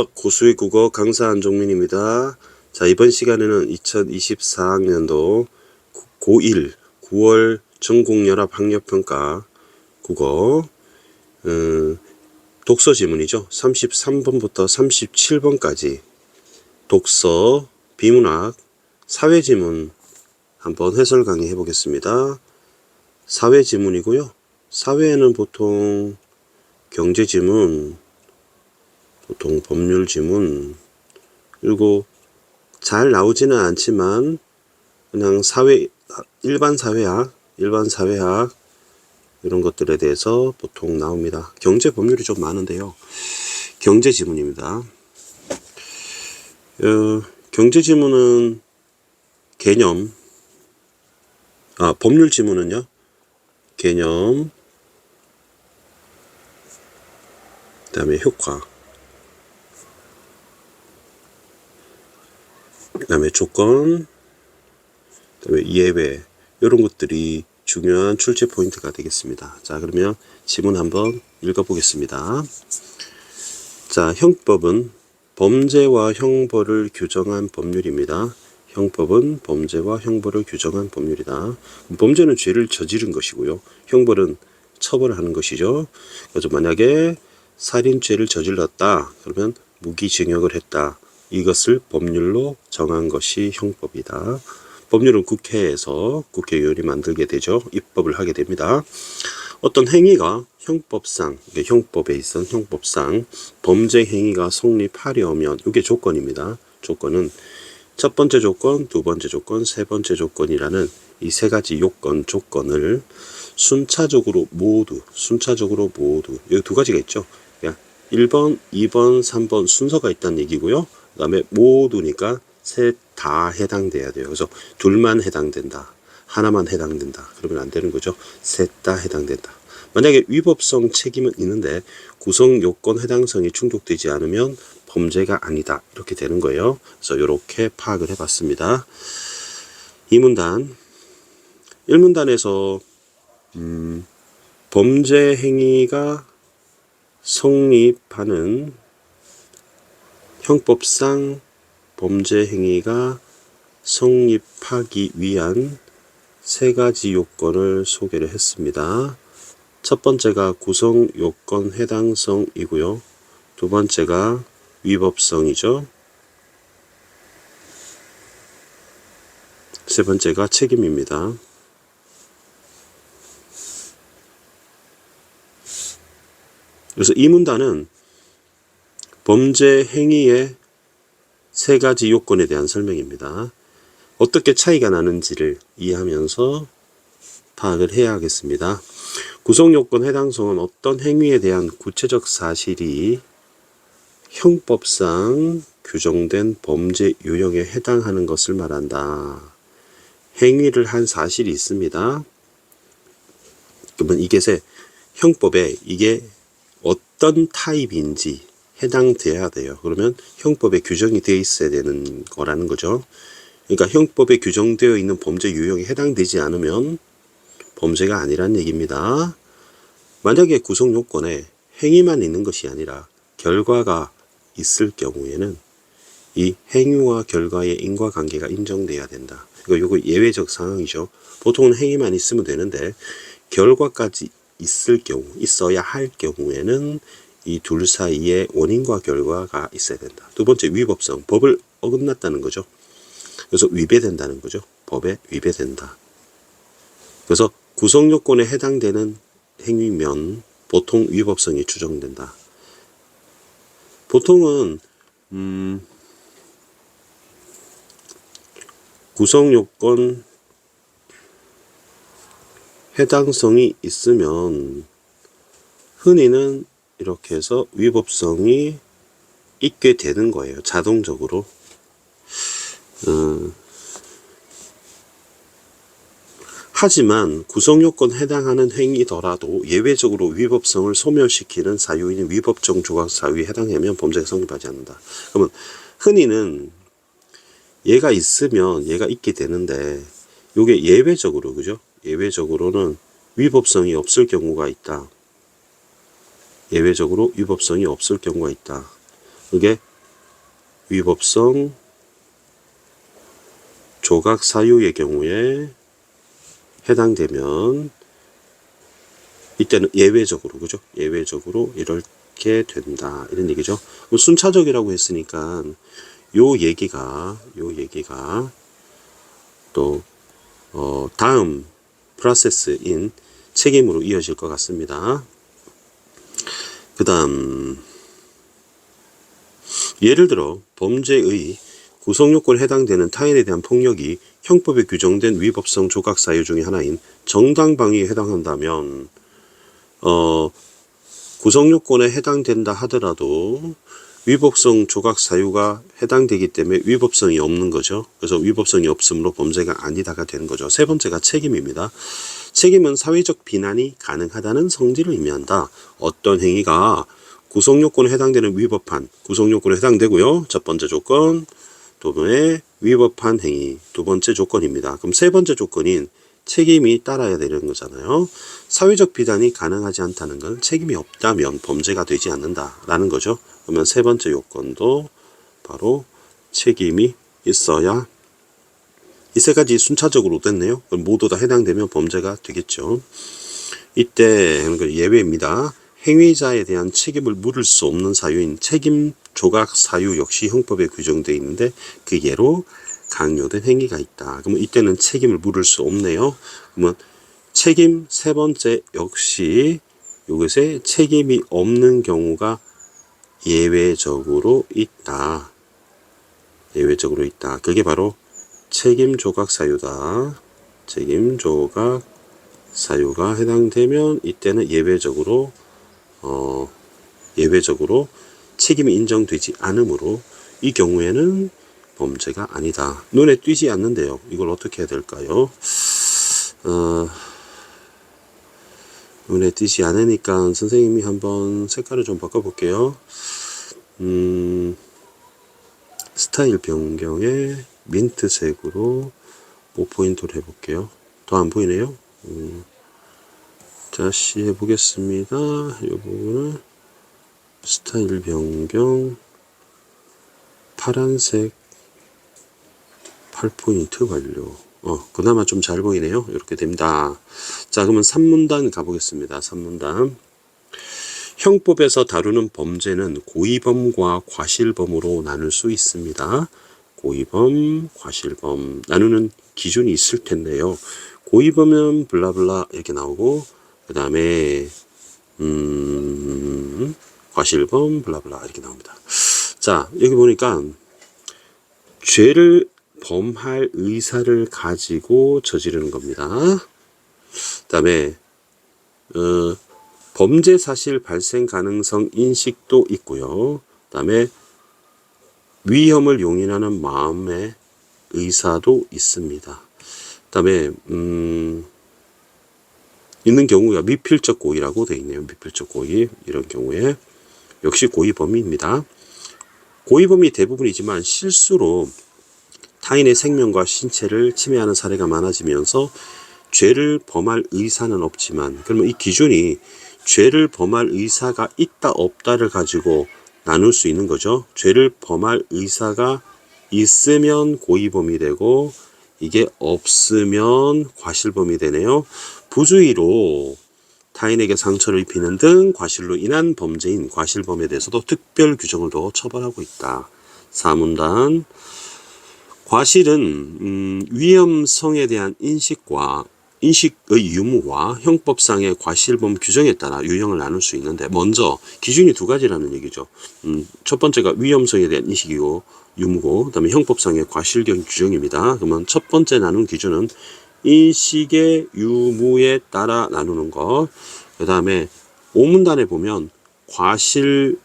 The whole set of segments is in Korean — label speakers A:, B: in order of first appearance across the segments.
A: 고수의 국어 강사 안종민입니다. 자, 이번 시간에는 2024학년도 고1 9월 전국연합학력평가 국어 독서 지문이죠. 33번부터 37번까지 독서, 비문학, 사회 지문 한번 해설 강의 해보겠습니다. 사회 지문이고요. 사회에는 보통 경제 지문, 보통 법률 지문, 그리고 잘 나오지는 않지만 그냥 일반 사회학 이런 것들에 대해서 보통 나옵니다. 경제 법률이 좀 많은데요. 경제 지문입니다. 경제 지문은 개념, 법률 지문은요, 개념, 그 다음에 효과, 그 다음에 조건, 그 다음에 예외, 이런 것들이 중요한 출제 포인트가 되겠습니다. 자, 그러면 지문 한번 읽어보겠습니다. 자, 형법은 범죄와 형벌을 규정한 법률입니다. 형법은 범죄와 형벌을 규정한 법률이다. 범죄는 죄를 저지른 것이고요. 형벌은 처벌을 하는 것이죠. 그래서 만약에 살인죄를 저질렀다, 그러면 무기징역을 했다. 이것을 법률로 정한 것이 형법이다. 법률은 국회에서 국회의원이 만들게 되죠. 입법을 하게 됩니다. 어떤 행위가 형법상, 형법에 있어 형법상 범죄 행위가 성립하려면, 이게 조건입니다. 조건은 첫 번째 조건, 두 번째 조건, 세 번째 조건이라는 이 세 가지 조건을 순차적으로 모두 여기 두 가지가 있죠. 1번, 2번, 3번 순서가 있다는 얘기고요. 그 다음에 모두니까 셋 다 해당돼야 돼요. 그래서 둘만 해당된다, 하나만 해당된다, 그러면 안 되는 거죠. 셋 다 해당된다. 만약에 위법성 책임은 있는데 구성 요건 해당성이 충족되지 않으면 범죄가 아니다, 이렇게 되는 거예요. 그래서 이렇게 파악을 해봤습니다. 2문단 1문단에서 범죄 행위가 성립하는, 형법상 범죄 행위가 성립하기 위한 세 가지 요건을 소개를 했습니다. 첫 번째가 구성 요건 해당성이고요. 두 번째가 위법성이죠. 세 번째가 책임입니다. 그래서 이 문단은 범죄 행위의 세 가지 요건에 대한 설명입니다. 어떻게 차이가 나는지를 이해하면서 파악을 해야 하겠습니다. 구성요건 해당성은 어떤 행위에 대한 구체적 사실이 형법상 규정된 범죄 유형에 해당하는 것을 말한다. 행위를 한 사실이 있습니다. 그러면 이것에 형법에 이게 어떤 타입인지 해당돼야 돼요. 그러면 형법에 규정이 되어 있어야 되는 거라는 거죠. 그러니까 형법에 규정되어 있는 범죄 유형에 해당되지 않으면 범죄가 아니란 얘기입니다. 만약에 구성 요건에 행위만 있는 것이 아니라 결과가 있을 경우에는 이 행위와 결과의 인과관계가 인정돼야 된다. 이거 예외적 상황이죠. 보통은 행위만 있으면 되는데 결과까지 있어야 할 경우에는 이 둘 사이에 원인과 결과가 있어야 된다. 두 번째, 위법성, 법을 어긋났다는 거죠. 그래서 위배된다는 거죠. 법에 위배된다. 그래서 구성 요건에 해당되는 행위면 보통 위법성이 추정된다. 보통은 구성 요건 해당성이 있으면 흔히는 이렇게 해서 위법성이 있게 되는 거예요. 자동적으로. 하지만 구성요건 해당하는 행위더라도 예외적으로 위법성을 소멸시키는 사유인 위법적 조각 사유에 해당하면 범죄가 성립하지 않는다. 그러면 흔히는 얘가 있으면 얘가 있게 되는데 이게 예외적으로, 그죠? 예외적으로는 위법성이 없을 경우가 있다. 예외적으로 위법성이 없을 경우가 있다. 그게 위법성 조각 사유의 경우에 해당되면 이때는 예외적으로, 그죠? 예외적으로 이렇게 된다, 이런 얘기죠. 순차적이라고 했으니까 요 얘기가 또 다음 프로세스인 책임으로 이어질 것 같습니다. 그 다음, 예를 들어 범죄의 구성요건에 해당되는 타인에 대한 폭력이 형법에 규정된 위법성 조각 사유 중의 하나인 정당방위에 해당한다면 구성요건에 해당된다 하더라도 위법성 조각 사유가 해당되기 때문에 위법성이 없는 거죠. 그래서 위법성이 없으므로 범죄가 아니다가 되는 거죠. 세 번째가 책임입니다. 책임은 사회적 비난이 가능하다는 성질을 의미한다. 어떤 행위가 구성요건에 해당되는 위법한, 구성요건에 해당되고요. 첫 번째 조건, 두 번째 위법한 행위, 두 번째 조건입니다. 그럼 세 번째 조건인 책임이 따라야 되는 거잖아요. 사회적 비난이 가능하지 않다는 건 책임이 없다면 범죄가 되지 않는다라는 거죠. 그러면 세 번째 요건도 바로 책임이 있어야, 이 세 가지 순차적으로 됐네요. 그럼 모두 다 해당되면 범죄가 되겠죠. 이때 예외입니다. 행위자에 대한 책임을 물을 수 없는 사유인 책임 조각 사유 역시 형법에 규정되어 있는데 그 예로 강요된 행위가 있다. 그러면 이때는 책임을 물을 수 없네요. 그러면 책임 세 번째 역시 이것에 책임이 없는 경우가 예외적으로 있다. 예외적으로 있다. 그게 바로 책임 조각 사유다. 책임 조각 사유가 해당되면 이때는 예외적으로 책임이 인정되지 않으므로 이 경우에는 범죄가 아니다. 눈에 띄지 않는데요. 이걸 어떻게 해야 될까요? 눈에 띄지 않으니까 선생님이 한번 색깔을 좀 바꿔볼게요. 스타일 변경에 민트색으로 5포인트를 해볼게요. 더 안 보이네요. 다시 해보겠습니다. 이 부분은 스타일 변경 파란색 8포인트 완료. 그나마 좀 잘 보이네요. 이렇게 됩니다. 자, 그러면 3문단 가보겠습니다. 3문단. 형법에서 다루는 범죄는 고의범과 과실범으로 나눌 수 있습니다. 고의범, 과실범 나누는 기준이 있을 텐데요. 고의범은 블라블라 이렇게 나오고 그 다음에 과실범 블라블라 이렇게 나옵니다. 자, 여기 보니까 죄를 범할 의사를 가지고 저지르는 겁니다. 그 다음에 범죄 사실 발생 가능성 인식도 있고요. 그 다음에 위험을 용인하는 마음의 의사도 있습니다. 그 다음에 있는 경우가 미필적 고의라고 되어 있네요. 미필적 고의, 이런 경우에 역시 고의범입니다. 고의범이 대부분이지만 실수로 타인의 생명과 신체를 침해하는 사례가 많아지면서 죄를 범할 의사는 없지만, 그러면 이 기준이 죄를 범할 의사가 있다 없다를 가지고 나눌 수 있는 거죠. 죄를 범할 의사가 있으면 고의범이 되고 이게 없으면 과실범이 되네요. 부주의로 타인에게 상처를 입히는 등 과실로 인한 범죄인 과실범에 대해서도 특별 규정을 둬 처벌하고 있다. 4문단. 과실은 위험성에 대한 인식의 유무와 형법상의 과실범 규정에 따라 유형을 나눌 수 있는데, 먼저 기준이 두 가지라는 얘기죠. 첫 번째가 위험성에 대한 인식이고 유무고, 그 다음에 형법상의 과실경 규정입니다. 그러면 첫 번째 나눈 기준은 인식의 유무에 따라 나누는 것. 그 다음에 5문단에 보면 과실범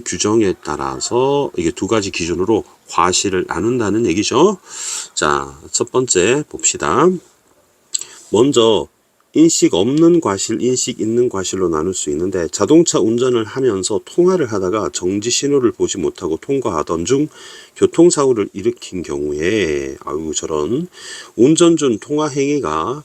A: 규정에 따라서 이게 두 가지 기준으로 과실을 나눈다는 얘기죠. 자, 첫 번째 봅시다. 먼저 인식 없는 과실, 인식 있는 과실로 나눌 수 있는데, 자동차 운전을 하면서 통화를 하다가 정지 신호를 보지 못하고 통과하던 중 교통사고를 일으킨 경우에, 저런 운전 중 통화 행위가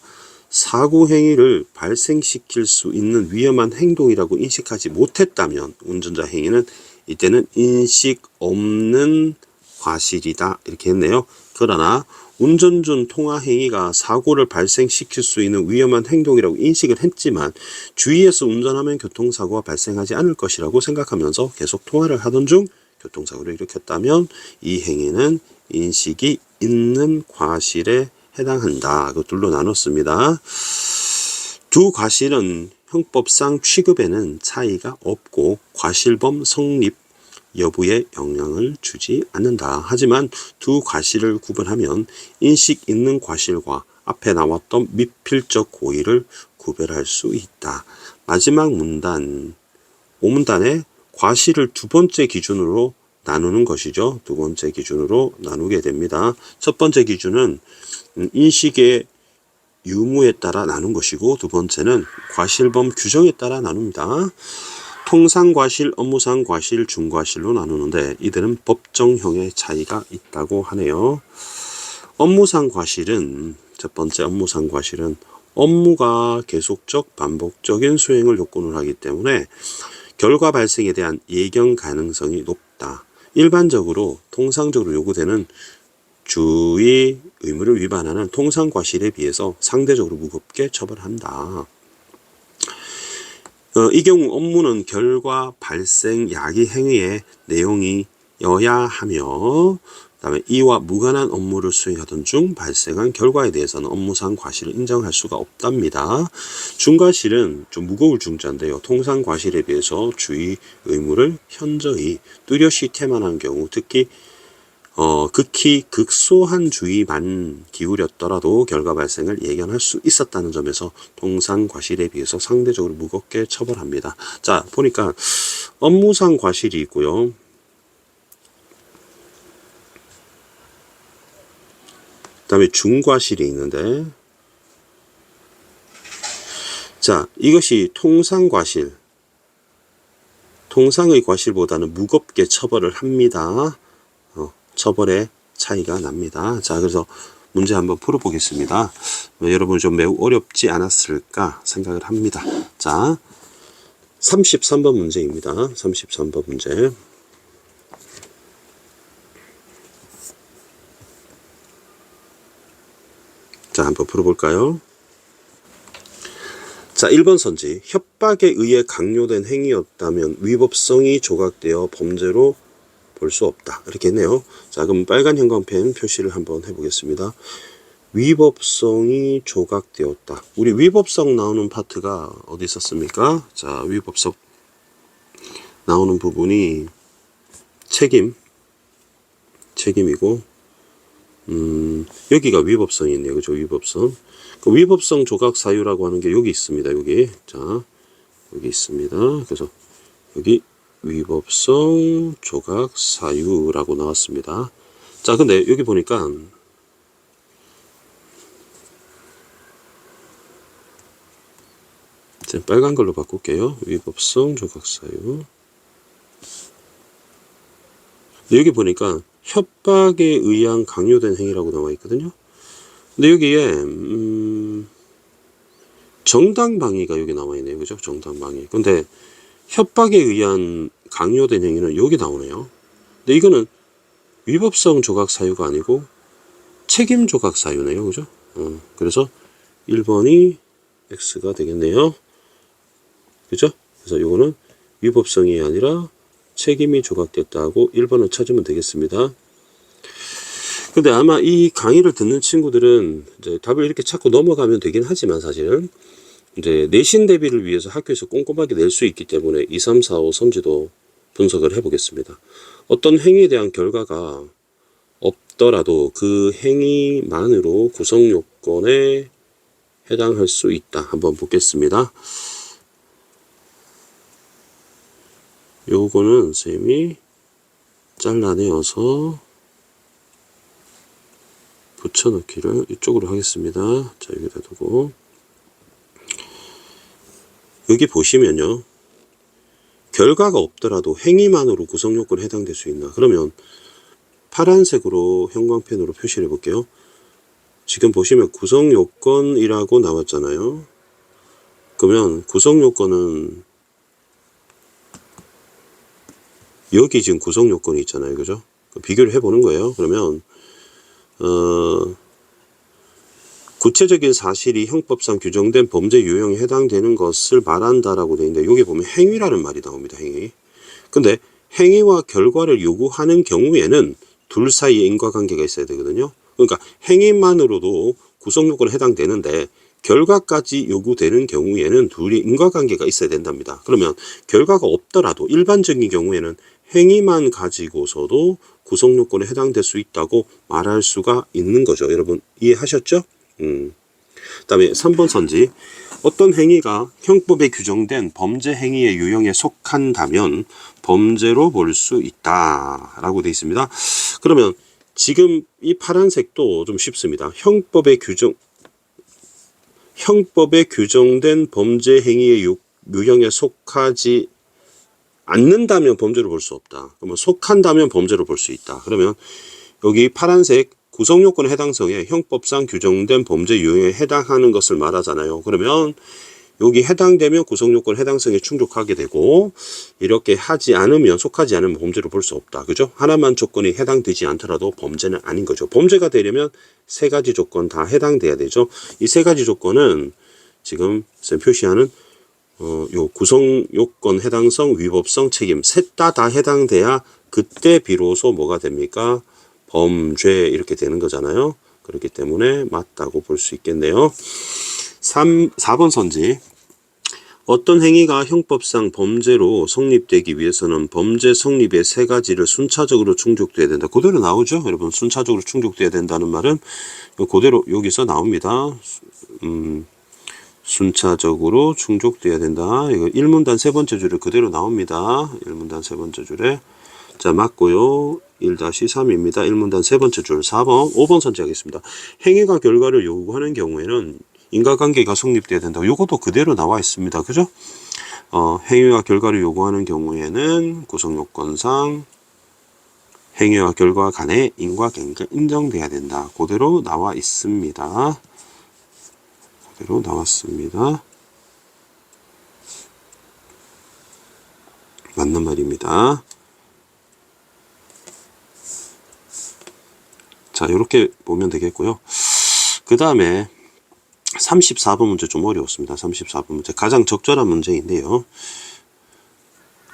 A: 사고 행위를 발생시킬 수 있는 위험한 행동이라고 인식하지 못했다면 운전자 행위는 이때는 인식 없는 과실이다 이렇게 했네요. 그러나 운전 중 통화 행위가 사고를 발생시킬 수 있는 위험한 행동이라고 인식을 했지만 주의해서 운전하면 교통사고가 발생하지 않을 것이라고 생각하면서 계속 통화를 하던 중 교통사고를 일으켰다면 이 행위는 인식이 있는 과실에 해당한다. 그 둘로 나눴습니다. 두 과실은 형법상 취급에는 차이가 없고 과실범 성립 여부에 영향을 주지 않는다. 하지만 두 과실을 구분하면 인식 있는 과실과 앞에 나왔던 미필적 고의를 구별할 수 있다. 마지막 문단, 5문단에 과실을 두 번째 기준으로 나누는 것이죠. 두 번째 기준으로 나누게 됩니다. 첫 번째 기준은 인식의 유무에 따라 나눈 것이고 두 번째는 과실범 규정에 따라 나눕니다. 통상과실, 업무상과실, 중과실로 나누는데 이들은 법정형의 차이가 있다고 하네요. 업무상과실은 첫 번째 업무상과실은 업무가 계속적 반복적인 수행을 요건을 하기 때문에 결과 발생에 대한 예견 가능성이 높다. 일반적으로 통상적으로 요구되는 주의 의무를 위반하는 통상과실에 비해서 상대적으로 무겁게 처벌한다. 이 경우 업무는 결과 발생 야기 행위의 내용이어야 하며 그다음에 이와 무관한 업무를 수행하던 중 발생한 결과에 대해서는 업무상 과실을 인정할 수가 없답니다. 중과실은 좀 무거울 중자인데요. 통상 과실에 비해서 주의 의무를 현저히 뚜렷이 태만한 경우 특히 극히 극소한 주의만 기울였더라도 결과 발생을 예견할 수 있었다는 점에서 통상 과실에 비해서 상대적으로 무겁게 처벌합니다. 자, 보니까 업무상 과실이 있고요. 그 다음에 중과실이 있는데, 자, 이것이 통상과실, 통상의 과실보다는 무겁게 처벌을 합니다. 처벌의 차이가 납니다. 자, 그래서 문제 한번 풀어보겠습니다. 여러분 좀 매우 어렵지 않았을까 생각을 합니다. 자, 33번 문제입니다. 33번 문제. 자, 한번 풀어볼까요? 자, 1번 선지. 협박에 의해 강요된 행위였다면 위법성이 조각되어 범죄로 볼 수 없다. 이렇게 했네요. 자, 그럼 빨간 형광펜 표시를 한번 해보겠습니다. 위법성이 조각되었다. 우리 위법성 나오는 파트가 어디 있었습니까? 자, 위법성 나오는 부분이 책임이고, 여기가 위법성이 있네요. 그죠? 위법성. 그 위법성 조각 사유라고 하는 게 여기 있습니다. 여기. 자, 여기 있습니다. 그래서 여기 위법성 조각 사유라고 나왔습니다. 자, 근데 여기 보니까 이제 빨간 걸로 바꿀게요. 위법성 조각 사유. 여기 보니까 협박에 의한 강요된 행위라고 나와 있거든요. 근데 여기에 정당방위가 여기 나와 있네요. 그죠? 정당방위. 근데 협박에 의한 강요된 행위는 여기 나오네요. 근데 이거는 위법성 조각 사유가 아니고 책임 조각 사유네요. 그죠? 그래서 1번이 X가 되겠네요. 그죠? 그래서 이거는 위법성이 아니라 책임이 조각됐다고 1번을 찾으면 되겠습니다. 근데 아마 이 강의를 듣는 친구들은 이제 답을 이렇게 찾고 넘어가면 되긴 하지만 사실은 이제 내신 대비를 위해서 학교에서 꼼꼼하게 낼 수 있기 때문에 2, 3, 4, 5 선지도 분석을 해보겠습니다. 어떤 행위에 대한 결과가 없더라도 그 행위만으로 구성 요건에 해당할 수 있다. 한번 보겠습니다. 요거는 쌤이 잘라내어서 붙여넣기를 이쪽으로 하겠습니다. 자, 여기다 두고 여기 보시면요. 결과가 없더라도 행위만으로 구성요건에 해당될 수 있나? 그러면 파란색으로 형광펜으로 표시를 해볼게요. 지금 보시면 구성요건이라고 나왔잖아요. 그러면 구성요건은 여기 지금 구성 요건이 있잖아요. 그죠? 비교를 해보는 거예요. 그러면, 구체적인 사실이 형법상 규정된 범죄 유형에 해당되는 것을 말한다라고 되어 있는데, 여기 보면 행위라는 말이 나옵니다. 행위. 근데 행위와 결과를 요구하는 경우에는 둘 사이에 인과관계가 있어야 되거든요. 그러니까 행위만으로도 구성 요건에 해당되는데 결과까지 요구되는 경우에는 둘이 인과관계가 있어야 된답니다. 그러면 결과가 없더라도 일반적인 경우에는 행위만 가지고서도 구성 요건에 해당될 수 있다고 말할 수가 있는 거죠. 여러분 이해하셨죠? 그다음에 3번 선지. 어떤 행위가 형법에 규정된 범죄 행위의 유형에 속한다면 범죄로 볼 수 있다라고 되어 있습니다. 그러면 지금 이 파란색도 좀 쉽습니다. 형법에 규정된 범죄 행위의 유형에 속하지 않는다면 범죄로 볼 수 없다. 그러면 속한다면 범죄로 볼 수 있다. 그러면 여기 파란색 구성요건의 해당성에 형법상 규정된 범죄 유형에 해당하는 것을 말하잖아요. 그러면 여기 해당되면 구성요건 해당성에 충족하게 되고 이렇게 하지 않으면 속하지 않으면 범죄로 볼 수 없다. 그죠? 하나만 조건이 해당되지 않더라도 범죄는 아닌 거죠. 범죄가 되려면 세 가지 조건 다 해당돼야 되죠. 이 세 가지 조건은 지금 쌤 표시하는 요 구성요건 해당성, 위법성, 책임 셋 다 해당돼야 그때 비로소 뭐가 됩니까? 범죄 이렇게 되는 거잖아요. 그렇기 때문에 맞다고 볼 수 있겠네요. 4번 선지. 어떤 행위가 형법상 범죄로 성립되기 위해서는 범죄 성립의 세 가지를 순차적으로 충족돼야 된다. 그대로 나오죠. 여러분 순차적으로 충족돼야 된다는 말은 그대로 여기서 나옵니다. 순차적으로 충족돼야 된다. 이거 1문단 세 번째 줄에 그대로 나옵니다. 1문단 세 번째 줄에. 자, 맞고요. 1-3입니다. 1문단 세 번째 줄 4번, 5번 선지하겠습니다. 행위가 결과를 요구하는 경우에는 인과관계가 성립돼야 된다. 요것도 그대로 나와 있습니다. 그죠? 행위와 결과를 요구하는 경우에는 구성요건상 행위와 결과 간의 인과관계가 인정돼야 된다. 그대로 나와 있습니다. 그대로 나왔습니다. 맞는 말입니다. 자, 이렇게 보면 되겠고요. 그 다음에 34번 문제 좀 어려웠습니다. 34번 문제 가장 적절한 문제인데요.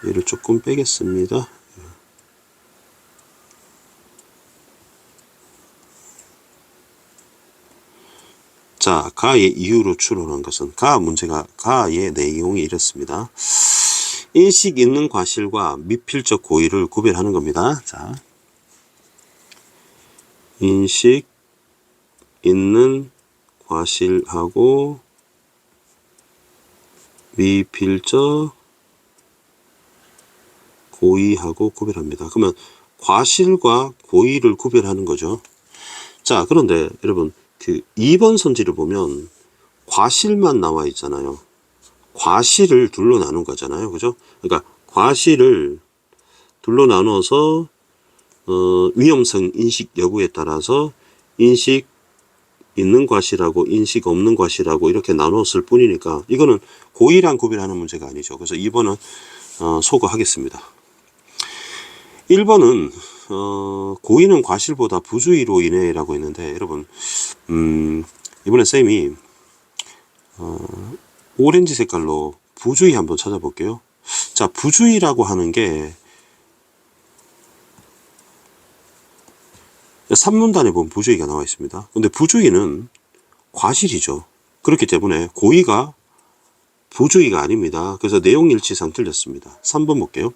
A: 얘를 조금 빼겠습니다. 자, 가의 이유로 추론한 것은 가의 내용이 이렇습니다. 인식 있는 과실과 미필적 고의를 구별하는 겁니다. 자, 인식 있는 과실하고 미필적 고의하고 구별합니다. 그러면 과실과 고의를 구별하는 거죠. 자, 그런데 여러분 그 2번 선지를 보면 과실만 나와 있잖아요. 과실을 둘로 나눈 거잖아요. 그죠? 그러니까 과실을 둘로 나눠서 위험성 인식 여부에 따라서 인식 있는 과실하고 인식 없는 과실하고 이렇게 나눴을 뿐이니까 이거는 고의랑 구별하는 문제가 아니죠. 그래서 2번은 소거하겠습니다. 1번은 고의는 과실보다 부주의로 인해라고 했는데 여러분 이번에 쌤이 오렌지 색깔로 부주의 한번 찾아볼게요. 자, 부주의라고 하는 게 3문단에 보면 부주의가 나와 있습니다. 근데 부주의는 과실이죠. 그렇기 때문에 고의가 부주의가 아닙니다. 그래서 내용 일치상 틀렸습니다. 3번 볼게요.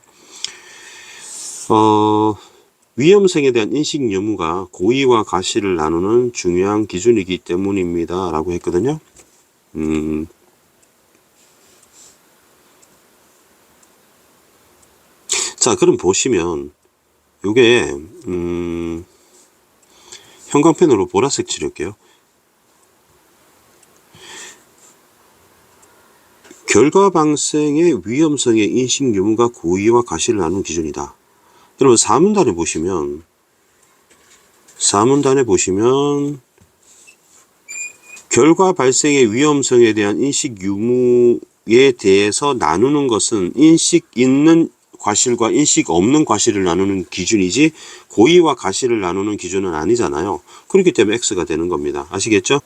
A: 위험성에 대한 인식 여부가 고의와 과실을 나누는 중요한 기준이기 때문입니다. 라고 했거든요. 자, 그럼 보시면 요게 형광펜으로 보라색 칠할게요. 결과 방생의 위험성의 인식 유무가 고의와 과실을 나누는 기준이다. 여러분 4문단에 보시면 결과 발생의 위험성에 대한 인식 유무에 대해서 나누는 것은 인식 있는 과실과 인식 없는 과실을 나누는 기준이지 고의와 가실을 나누는 기준은 아니잖아요. 그렇기 때문에 X가 되는 겁니다. 아시겠죠?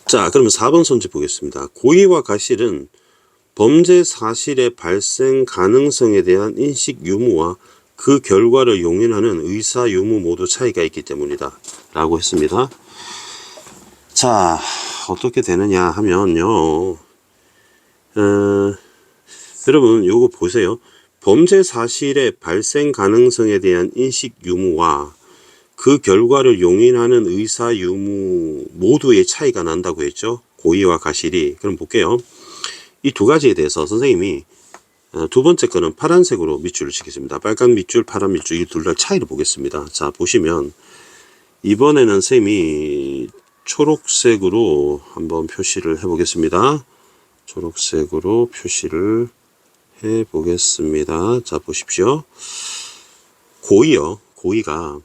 A: 자, 그러면 4번 선지 보겠습니다. 고의와 가실은 범죄 사실의 발생 가능성에 대한 인식 유무와 그 결과를 용인하는 의사 유무 모두 차이가 있기 때문이다 라고 했습니다. 자, 어떻게 되느냐 하면요, 여러분 요거 보세요. 범죄 사실의 발생 가능성에 대한 인식 유무와 그 결과를 용인하는 의사 유무 모두의 차이가 난다고 했죠. 고의와 가실이. 그럼 볼게요. 이 두 가지에 대해서 선생님이 두 번째 거는 파란색으로 밑줄을 치겠습니다. 빨간 밑줄, 파란 밑줄, 이 둘 다 차이를 보겠습니다. 자, 보시면 이번에는 선생님이 초록색으로 한번 표시를 해 보겠습니다. 초록색으로 표시를 해 보겠습니다. 자, 보십시오. 고의요. 고의가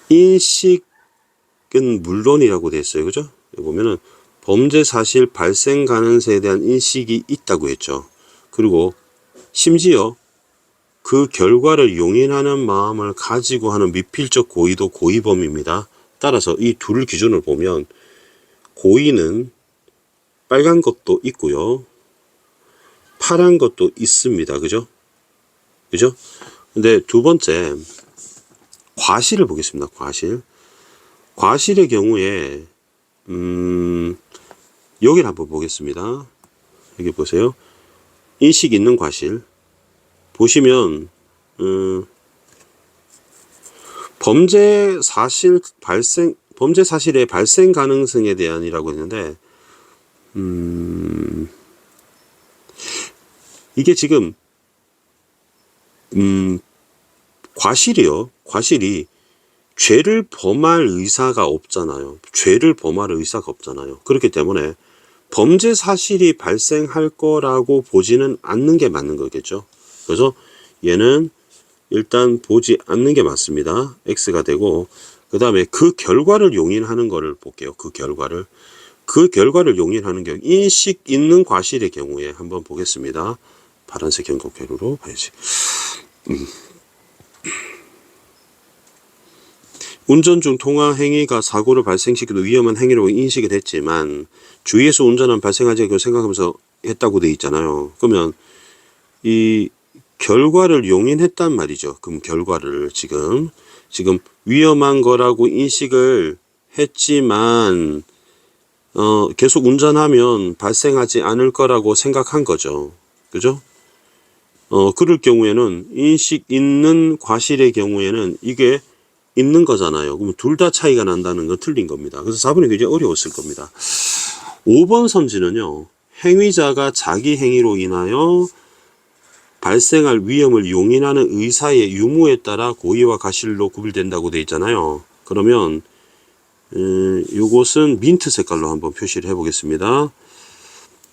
A: 인식은 물론이라고 되어 있어요. 그죠? 여기 보면은 범죄 사실 발생 가능성에 대한 인식이 있다고 했죠. 그리고 심지어 그 결과를 용인하는 마음을 가지고 하는 미필적 고의도 고의범입니다. 따라서 이 둘 기준을 보면 고의는 빨간 것도 있고요, 파란 것도 있습니다. 그죠? 그죠? 근데 두 번째 과실을 보겠습니다. 과실. 과실의 경우에 여기를 한번 보겠습니다. 여기 보세요. 인식 있는 과실 보시면 범죄 사실의 발생 가능성에 대한이라고 했는데 이게 지금 과실이요. 과실이 죄를 범할 의사가 없잖아요. 죄를 범할 의사가 없잖아요. 그렇기 때문에 범죄 사실이 발생할 거라고 보지는 않는 게 맞는 거겠죠. 그래서 얘는 일단 보지 않는 게 맞습니다. X가 되고, 그 다음에 그 결과를 용인하는 거를 볼게요. 그 결과를 용인하는 경우, 인식 있는 과실의 경우에 한번 보겠습니다. 파란색 경고회로로 봐야지. 운전 중 통화 행위가 사고를 발생시키는 위험한 행위라고 인식을 했지만 주의해서 운전은 발생하지 않고 생각하면서 했다고 돼 있잖아요. 그러면 이 결과를 용인했단 말이죠. 그럼 결과를 지금 위험한 거라고 인식을 했지만 계속 운전하면 발생하지 않을 거라고 생각한 거죠. 그죠? 그럴 경우에는 인식 있는 과실의 경우에는 이게 있는 거잖아요. 그럼 둘 다 차이가 난다는 건 틀린 겁니다. 그래서 4번이 굉장히 어려웠을 겁니다. 5번 선지는요, 행위자가 자기 행위로 인하여 발생할 위험을 용인하는 의사의 유무에 따라 고의와 가실로 구별된다고 되어 있잖아요. 그러면 요것은 민트 색깔로 한번 표시를 해 보겠습니다.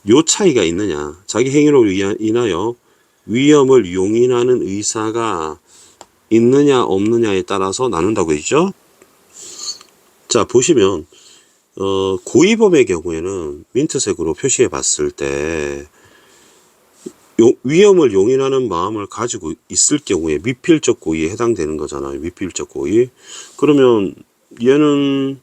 A: 요 차이가 있느냐, 자기 행위로 인하여 위험을 용인하는 의사가 있느냐 없느냐에 따라서 나눈다고 했죠. 자, 보시면 고의범의 경우에는 민트색으로 표시해 봤을 때 위험을 용인하는 마음을 가지고 있을 경우에 미필적 고의에 해당되는 거잖아요. 미필적 고의. 그러면 얘는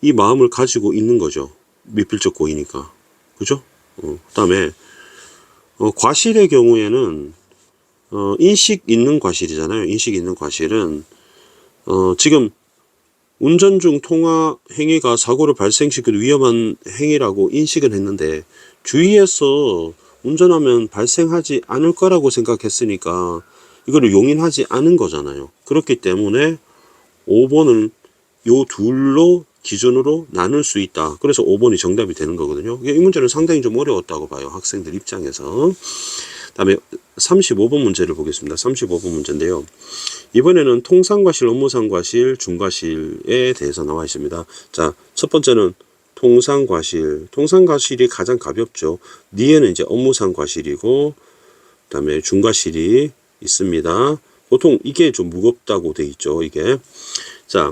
A: 이 마음을 가지고 있는 거죠. 미필적 고의니까. 그죠? 그 다음에 과실의 경우에는 인식 있는 과실이잖아요. 인식 있는 과실은 지금 운전 중 통화 행위가 사고를 발생시키는 위험한 행위라고 인식은 했는데 주의해서 운전하면 발생하지 않을 거라고 생각했으니까 이거를 용인하지 않은 거잖아요. 그렇기 때문에 5번은 요 둘로 기준으로 나눌 수 있다. 그래서 5번이 정답이 되는 거거든요. 이 문제는 상당히 좀 어려웠다고 봐요. 학생들 입장에서. 다음에 35번 문제를 보겠습니다. 35번 문제인데요. 이번에는 통상과실, 업무상과실, 중과실에 대해서 나와 있습니다. 자, 첫 번째는 통상과실. 통상과실이 가장 가볍죠. 뒤에는 이제 업무상과실이고, 그 다음에 중과실이 있습니다. 보통 이게 좀 무겁다고 돼 있죠. 이게. 자,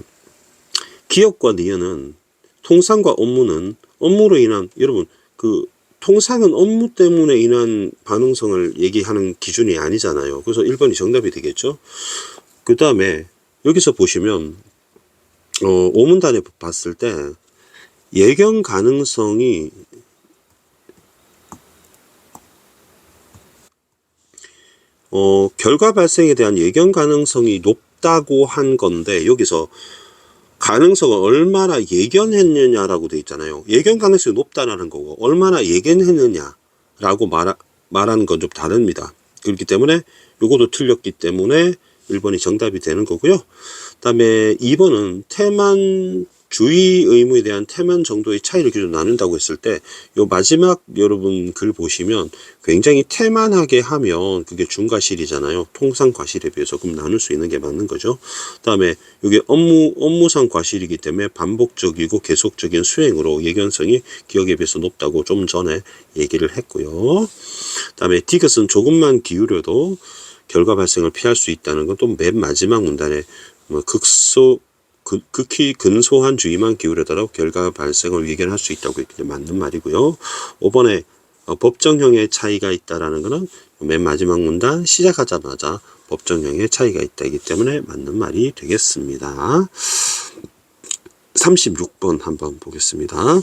A: 기업과 니은은 통상과 업무는 업무로 인한, 여러분, 그 통상은 업무 때문에 인한 반응성을 얘기하는 기준이 아니잖아요. 그래서 1번이 정답이 되겠죠. 그 다음에 여기서 보시면 오문단에 봤을 때 예견 가능성이 결과 발생에 대한 예견 가능성이 높다고 한 건데, 여기서 가능성을 얼마나 예견했느냐라고 돼 있잖아요. 예견 가능성이 높다라는 거고 얼마나 예견했느냐라고 말하는 건 좀 다릅니다. 그렇기 때문에 요것도 틀렸기 때문에 1번이 정답이 되는 거고요. 그 다음에 2번은 태만 주의 의무에 대한 태만 정도의 차이를 기준 나눈다고 했을 때 요 마지막 여러분 글 보시면 굉장히 태만하게 하면 그게 중과실이잖아요. 통상 과실에 비해서. 그럼 나눌 수 있는 게 맞는 거죠. 그 다음에 이게 업무상 과실이기 때문에 반복적이고 계속적인 수행으로 예견성이 기억에 비해서 높다고 좀 전에 얘기를 했고요. 그 다음에 디귿은 조금만 기울여도 결과 발생을 피할 수 있다는 건 또 맨 마지막 문단에 극히 근소한 주의만 기울여더라도 결과 발생을 예견할 수 있다고 했기 때문에 맞는 말이고요. 5번에 법정형의 차이가 있다라는 것은 맨 마지막 문단 시작하자마자 법정형의 차이가 있다기 때문에 맞는 말이 되겠습니다. 36번 한번 보겠습니다.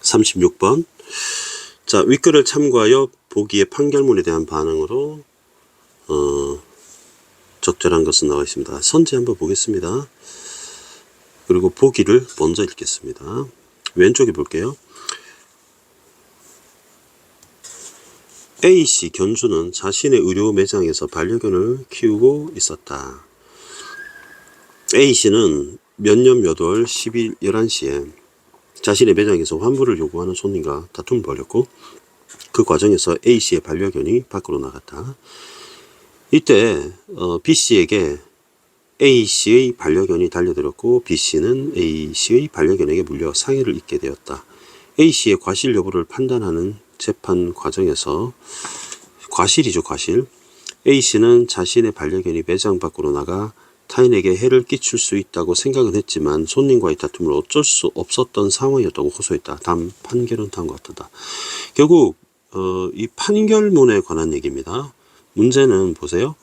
A: 36번. 자, 윗글을 참고하여 보기의 판결문에 대한 반응으로 적절한 것은 나와 있습니다. 선지 한번 보겠습니다. 그리고 보기를 먼저 읽겠습니다. 왼쪽에 볼게요. A씨 견주는 자신의 의료 매장에서 반려견을 키우고 있었다. A씨는 몇 년 몇 월 10일 11시에 자신의 매장에서 환불을 요구하는 손님과 다툼을 벌였고 그 과정에서 A씨의 반려견이 밖으로 나갔다. 이때 B씨에게 A씨의 반려견이 달려들었고 B씨는 A씨의 반려견에게 물려 상해를 입게 되었다. A씨의 과실 여부를 판단하는 재판 과정에서 과실이죠, 과실. A씨는 자신의 반려견이 매장 밖으로 나가 타인에게 해를 끼칠 수 있다고 생각은 했지만 손님과의 다툼을 어쩔 수 없었던 상황이었다고 호소했다. 다음 판결은 다음과 같다. 결국 이 판결문에 관한 얘기입니다. 문제는 보세요.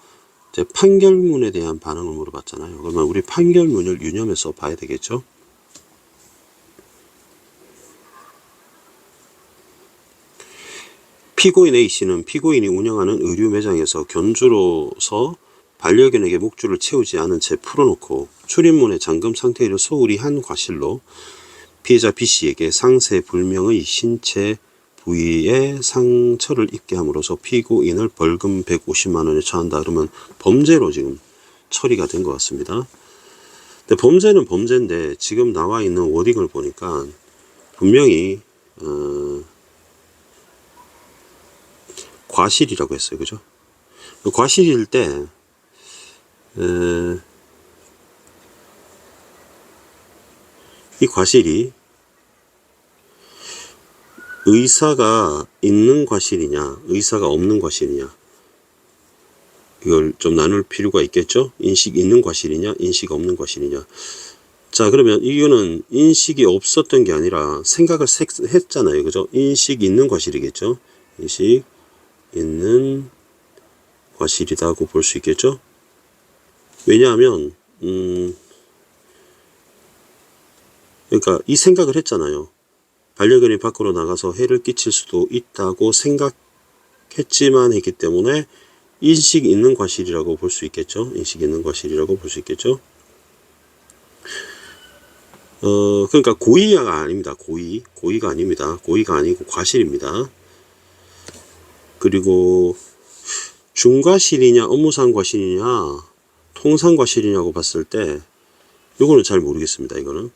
A: 이제 판결문에 대한 반응을 물어봤잖아요. 그러면 우리 판결문을 유념해서 봐야 되겠죠. 피고인 A씨는 피고인이 운영하는 의류 매장에서 견주로서 반려견에게 목줄을 채우지 않은 채 풀어놓고 출입문에 잠금 상태를 소홀히 한 과실로 피해자 B씨에게 상세 불명의 신체 부위에 상처를 입게 함으로써 피고인을 벌금 150만 원에 처한다. 그러면 범죄로 지금 처리가 된 것 같습니다. 근데 범죄는 범죄인데 지금 나와 있는 워딩을 보니까 분명히 과실이라고 했어요. 그죠? 과실일 때 이 과실이 의사가 있는 과실이냐 의사가 없는 과실이냐 이걸 좀 나눌 필요가 있겠죠. 인식 있는 과실이냐 인식 없는 과실이냐. 자, 그러면 이거는 인식이 없었던 게 아니라 생각을 했잖아요. 그죠? 인식 있는 과실이겠죠. 인식 있는 과실이라고 볼 수 있겠죠. 왜냐하면 그러니까 이 생각을 했잖아요. 반려견이 밖으로 나가서 해를 끼칠 수도 있다고 생각했지만 했기 때문에 인식 있는 과실이라고 볼 수 있겠죠. 인식 있는 과실이라고 볼 수 있겠죠. 그러니까 고의가 아닙니다. 고의가 아닙니다. 고의가 아니고 과실입니다. 그리고 중과실이냐 업무상 과실이냐 통상 과실이냐고 봤을 때 이거는 잘 모르겠습니다. 이거는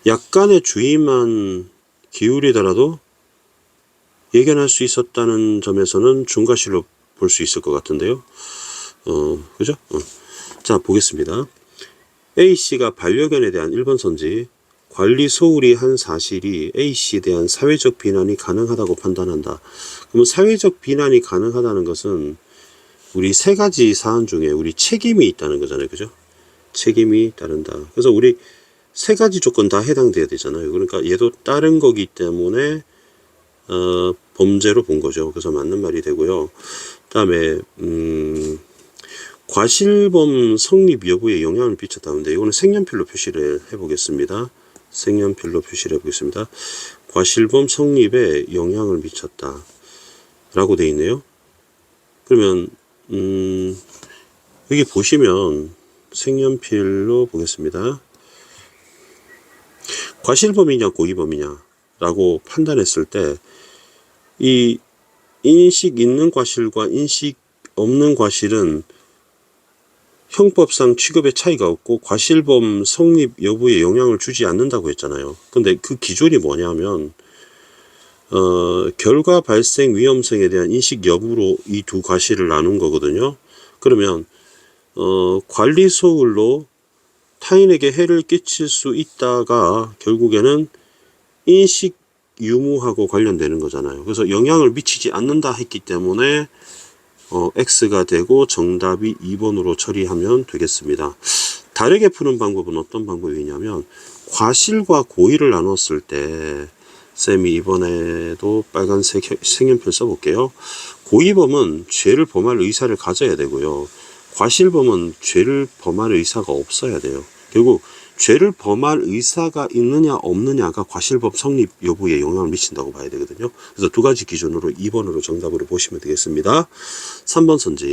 A: 약간의 주의만 기울이더라도 예견할 수 있었다는 점에서는 중과실로 볼 수 있을 것 같은데요. 그죠? 자, 보겠습니다. A씨가 반려견에 대한 1번 선지 관리 소홀히 한 사실이 A씨에 대한 사회적 비난이 가능하다고 판단한다. 그러면 사회적 비난이 가능하다는 것은 우리 세 가지 사안 중에 우리 책임이 있다는 거잖아요. 그죠? 책임이 따른다. 그래서 우리 세 가지 조건 다 해당돼야 되잖아요. 그러니까 얘도 다른 거기 때문에 범죄로 본 거죠. 그래서 맞는 말이 되고요. 그다음에 과실범 성립 여부에 영향을 미쳤다는데 이거는 색연필로 표시를 해보겠습니다. 색연필로 표시를 해보겠습니다. 과실범 성립에 영향을 미쳤다 라고 되어 있네요. 그러면 여기 보시면 색연필로 보겠습니다. 과실범이냐 고의범이냐 라고 판단했을 때 이 인식 있는 과실과 인식 없는 과실은 형법상 취급의 차이가 없고 과실범 성립 여부에 영향을 주지 않는다고 했잖아요. 근데 그 기준이 뭐냐면 결과 발생 위험성에 대한 인식 여부로 이 두 과실을 나눈 거거든요. 그러면 관리 소홀로 타인에게 해를 끼칠 수 있다가 결국에는 인식 유무하고 관련되는 거잖아요. 그래서 영향을 미치지 않는다 했기 때문에 X가 되고 정답이 2번으로 처리하면 되겠습니다. 다르게 푸는 방법은 어떤 방법이냐면 과실과 고의를 나눴을 때 쌤이 이번에도 빨간색 색연필 써볼게요. 고의범은 죄를 범할 의사를 가져야 되고요. 과실범은 죄를 범할 의사가 없어야 돼요. 결국 죄를 범할 의사가 있느냐 없느냐가 과실범 성립 여부에 영향을 미친다고 봐야 되거든요. 그래서 두 가지 기준으로 2번으로 정답으로 보시면 되겠습니다. 3번 선지.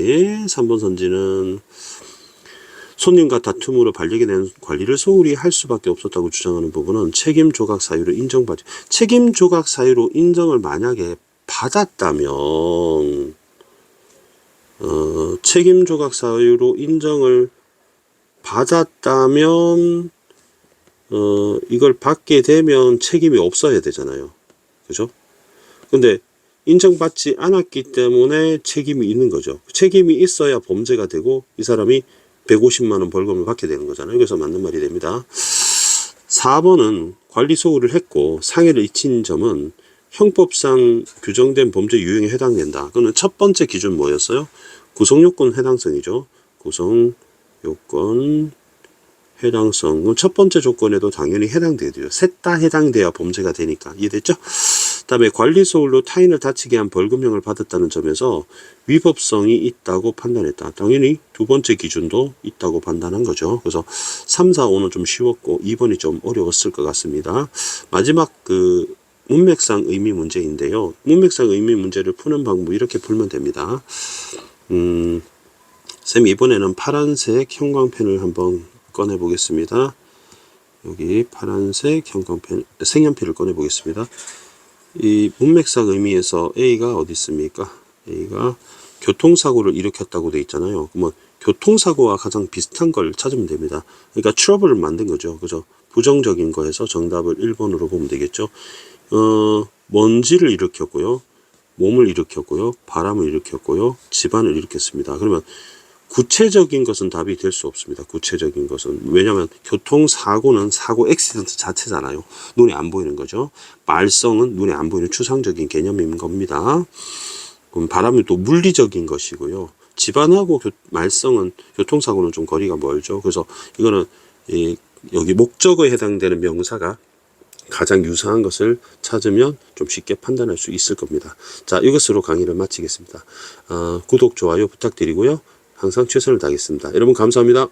A: 3번 선지는 손님과 다툼으로 반력이 된 관리를 소홀히 할 수밖에 없었다고 주장하는 부분은 책임 조각 사유로 인정받지. 책임 조각 사유로 인정을 만약에 받았다면 책임 조각 사유로 인정을 받았다면 이걸 받게 되면 책임이 없어야 되잖아요. 그죠? 근데 인정받지 않았기 때문에 책임이 있는 거죠. 책임이 있어야 범죄가 되고 이 사람이 150만 원 벌금을 받게 되는 거잖아요. 그래서 맞는 말이 됩니다. 4번은 관리 소홀을 했고 상해를 입힌 점은 형법상 규정된 범죄 유형에 해당된다. 그거는 첫 번째 기준 뭐였어요? 구성요건 해당성이죠. 구성요건 해당성. 그럼 첫 번째 조건에도 당연히 해당돼야 돼요. 셋 다 해당돼야 범죄가 되니까. 이해됐죠? 다음에 관리 소홀로 타인을 다치게 한 벌금형을 받았다는 점에서 위법성이 있다고 판단했다. 당연히 두 번째 기준도 있다고 판단한 거죠. 그래서 3, 4, 5는 좀 쉬웠고 2번이 좀 어려웠을 것 같습니다. 마지막 문맥상 의미 문제인데요. 문맥상 의미 문제를 푸는 방법 이렇게 풀면 됩니다. 쌤 이번에는 파란색 형광펜을 한번 꺼내 보겠습니다. 여기 파란색 형광펜 색연필을 꺼내 보겠습니다. 이 문맥상 의미에서 A가 어디 있습니까? A가 교통사고를 일으켰다고 돼 있잖아요. 그러면 교통사고와 가장 비슷한 걸 찾으면 됩니다. 그러니까 트러블을 만든 거죠. 그죠? 부정적인 거에서 정답을 1번으로 보면 되겠죠. 먼지를 일으켰고요. 몸을 일으켰고요. 바람을 일으켰고요. 집안을 일으켰습니다. 그러면 구체적인 것은 답이 될 수 없습니다. 구체적인 것은. 왜냐하면 교통사고는 사고 액시던트 자체잖아요. 눈에 안 보이는 거죠. 말썽은 눈에 안 보이는 추상적인 개념인 겁니다. 그럼 바람은 또 물리적인 것이고요. 집안하고 말썽은 교통사고는 좀 거리가 멀죠. 그래서 이거는 여기 목적어에 해당되는 명사가 가장 유사한 것을 찾으면 좀 쉽게 판단할 수 있을 겁니다. 자, 이것으로 강의를 마치겠습니다. 구독, 좋아요 부탁드리고요. 항상 최선을 다하겠습니다. 여러분 감사합니다.